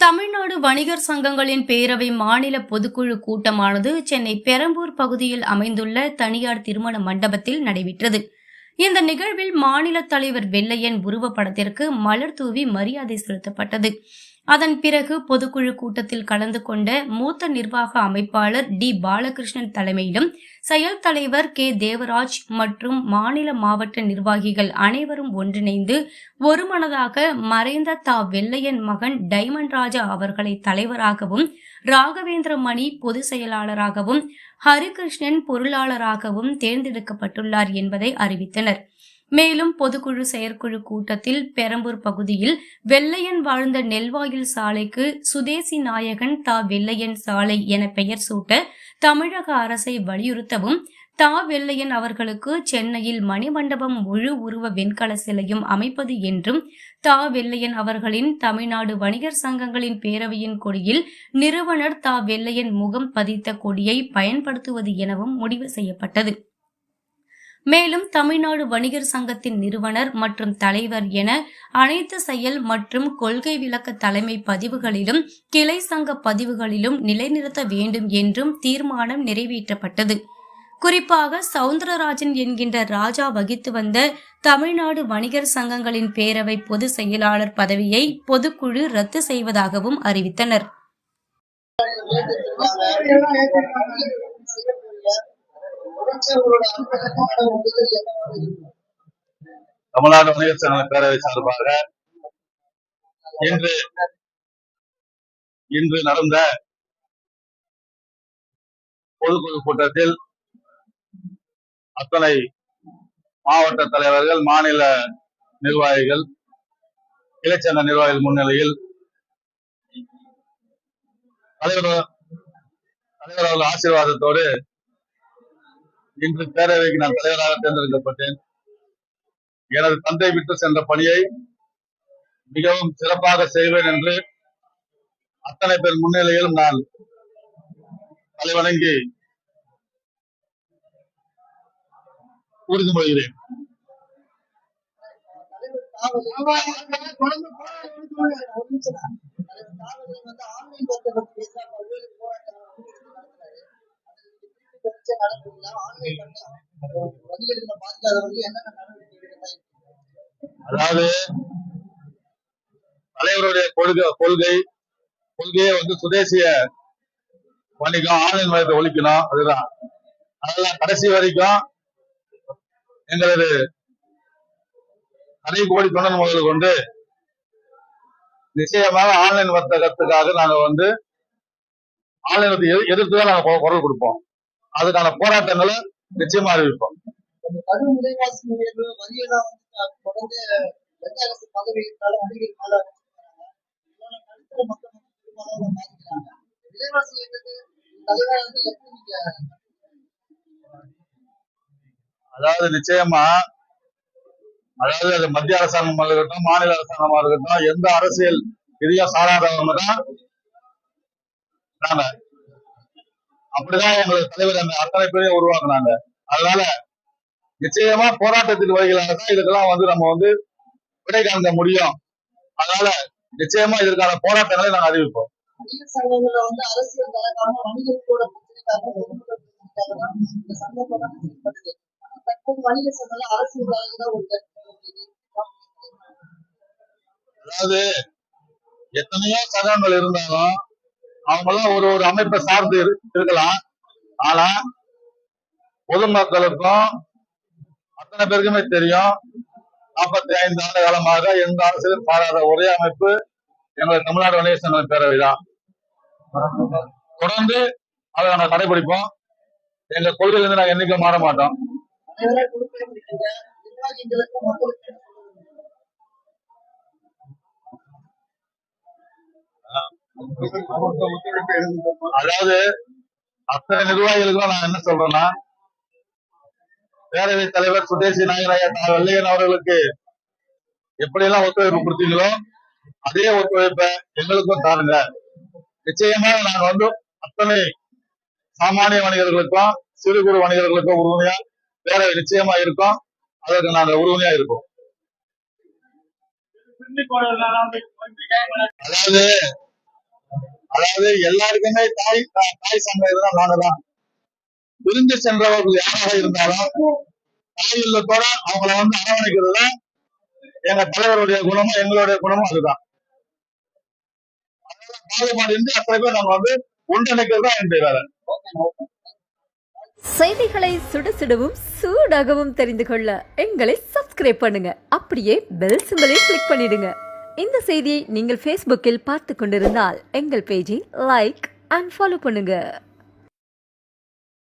தமிழ்நாடு வணிகர் சங்கங்களின் பேரவை மாநில பொதுக்குழு கூட்டமானது சென்னை பெரம்பூர் பகுதியில் அமைந்துள்ள தனியார் திருமண மண்டபத்தில் நடைபெற்றது. இந்த நிகழ்வில் மாநில தலைவர் வெள்ளையன் உருவப்படத்திற்கு மலர் தூவி மரியாதை செலுத்தப்பட்டது. அதன் பிறகு பொதுக்குழு கூட்டத்தில் கலந்து கொண்ட மூத்த நிர்வாக அமைப்பாளர் டி பாலகிருஷ்ணன் தலைமையிலும் செயல் தலைவர் கே தேவராஜ் மற்றும் மாநில மாவட்ட நிர்வாகிகள் அனைவரும் ஒன்றிணைந்து ஒருமனதாக மறைந்த தா வெள்ளையன் மகன் டைமண்ட் ராஜா அவர்களை தலைவராகவும், ராகவேந்திர மணி பொதுச் செயலாளராகவும், ஹரிகிருஷ்ணன் பொருளாளராகவும் தேர்ந்தெடுக்கப்பட்டுள்ளார் என்பதை அறிவித்தனர். மேலும் பொதுக்குழு செயற்குழு கூட்டத்தில் பெரம்பூர் பகுதியில் வெள்ளையன் வாழ்ந்த நெல்வாயில் சாலைக்கு சுதேசி நாயகன் தா வெள்ளையன் சாலை என பெயர் சூட்ட தமிழக அரசை வலியுறுத்தவும், தா வெள்ளையன் அவர்களுக்கு சென்னையில் மணிமண்டபம் முழு உருவ வெண்கல சிலையும் அமைப்பது என்றும், தா வெள்ளையன் அவர்களின் தமிழ்நாடு வணிகர் சங்கங்களின் பேரவையின் கொடியில் நிறுவனர் தா வெள்ளையன் முகம் பதித்த கொடியை பயன்படுத்துவது எனவும் முடிவு செய்யப்பட்டது. மேலும் தமிழ்நாடு வணிகர் சங்கத்தின் நிறுவனர் மற்றும் தலைவர் என அனைத்து செயல் மற்றும் கொள்கை விளக்க தலைமை பதிவுகளிலும் கிளை சங்க பதிவுகளிலும் நிலைநிறுத்த வேண்டும் என்றும் தீர்மானம் நிறைவேற்றப்பட்டது. குறிப்பாக சவுந்தரராஜன் என்கின்ற ராஜா வகித்து வந்த தமிழ்நாடு வணிகர் சங்கங்களின் பேரவை பொதுச் செயலாளர் பதவியை பொதுக்குழு ரத்து செய்வதாகவும் அறிவித்தனர். தமிழ்நாடு வணிகர் சங்க பேரவை சார்பாக இன்று நடந்த பொதுக்குழு கூட்டத்தில் அத்தனை மாவட்ட தலைவர்கள், மாநில நிர்வாகிகள், இளைச்சங்க நிர்வாகிகள் முன்னிலையில் தலைவர்கள் ஆசீர்வாதத்தோடு இன்று பேரவைக்கு நான் தலைவராக தேர்ந்தெடுக்கப்பட்டேன். எனது தந்தை விட்டு சென்ற பணியை மிகவும் சிறப்பாக செய்வேன் என்று அத்தனை பேர் முன்னிலையிலும் நான் தலைவணங்கி உறுதிமொழிகிறேன். அதாவது தலைவருடைய கொள்கையை சுதேசிய வணிகம், ஆன்லைன் வணிகத்தை ஒழிக்கணும். அதுதான். அதெல்லாம் கடைசி வரைக்கும் எங்களது கடை கோடி தொண்டர் முதல் கொண்டு நிச்சயமாக ஆன்லைன் வர்த்தகத்துக்காக நாங்க ஆன்லைன் எதிர்த்துதான் நாங்க குரல் கொடுப்போம். அதுக்கான போராட்டங்களை நிச்சயமா அறிவிப்போம். அதாவது நிச்சயமா அது மத்திய அரசாங்கமாக இருக்கட்டும், மாநில அரசாங்கமாக இருக்கட்டும், எந்த அரசியல் ரீதியா சாராதவங்க தான் நாங்க அப்படிதான் எங்களுக்கு தலைவர் அந்த அத்தனை பேரையும் உருவாக்குனாங்க. அதனால நிச்சயமா போராட்டத்துக்கு வருகிறாங்க. இதுக்கெல்லாம் நம்ம விடை காண முடியும். அதனால நிச்சயமா இதற்கான போராட்டங்களை நாங்கள் அறிவிப்போம். அதாவது எத்தனையோ சங்கங்கள் இருந்தாலும் அவங்க எல்லாம் ஒரு அமைப்பை சார்ந்து இருக்கலாம். ஆனா பொதுமக்களுக்கும் அத்தனை பேருக்குமே தெரியும், 45 ஆண்டு காலமாக எந்த அரசியலும் சாராத ஒரே அமைப்பு எங்களுக்கு தமிழ்நாடு வணிகர் சங்க பேரவை தான். தொடர்ந்து அதை நாங்கள் கடைபிடிப்போம். எங்க கொள்கையிலிருந்து நாங்கள் என்னைக்கும் மாற மாட்டோம். அதாவது அத்தனை நிர்வாகிகளுக்கும் நான் என்ன சொல்றேன்னா, பேரவைத் தலைவர் சுதேசி நாயகன் வெள்ளையன் அவர்களுக்கு எப்படியெல்லாம் ஒத்துழைப்பு கொடுத்தீங்களோ அதே ஒத்துழைப்பை எங்களுக்கும் தாருங்க. நிச்சயமாக நாங்க அத்தனை சாமானிய வணிகர்களுக்கும் சிறு குறு வணிகர்களுக்கும் உறுதுணையா பேரவை நிச்சயமா இருக்கும். அதற்கு நாங்க உறுதுணையா இருக்கோம். அதாவது அதாவது எல்லாருக்குமே தாய் சங்கம் இதுதான் நாங்க தான். பிரிந்து சென்றவர்கள் யாராக இருந்தாலும் தாய் இல்லத்தோட அவங்கள அரவணைக்கிறது தான் எங்க தலைவருடைய குணமும் எங்களுடைய குணமும் அதுதான். பாகுபாடு அத்தனை பேர் நாங்க ஒன்றிணைக்கிறது தான் என்னுடைய வேலை. செய்திகளை சுட சுடவும் சூடாகவும் தெரிந்து கொள்ள எங்களை சப்ஸ்கிரைப் பண்ணுங்க. அப்படியே பெல் சிம்பலை கிளிக் பண்ணிடுங்க. இந்த செய்தியை நீங்கள் Facebookல் பார்த்து கொண்டிருந்தால் எங்கள் பேஜை லைக் அண்ட் ஃபாலோ பண்ணுங்க.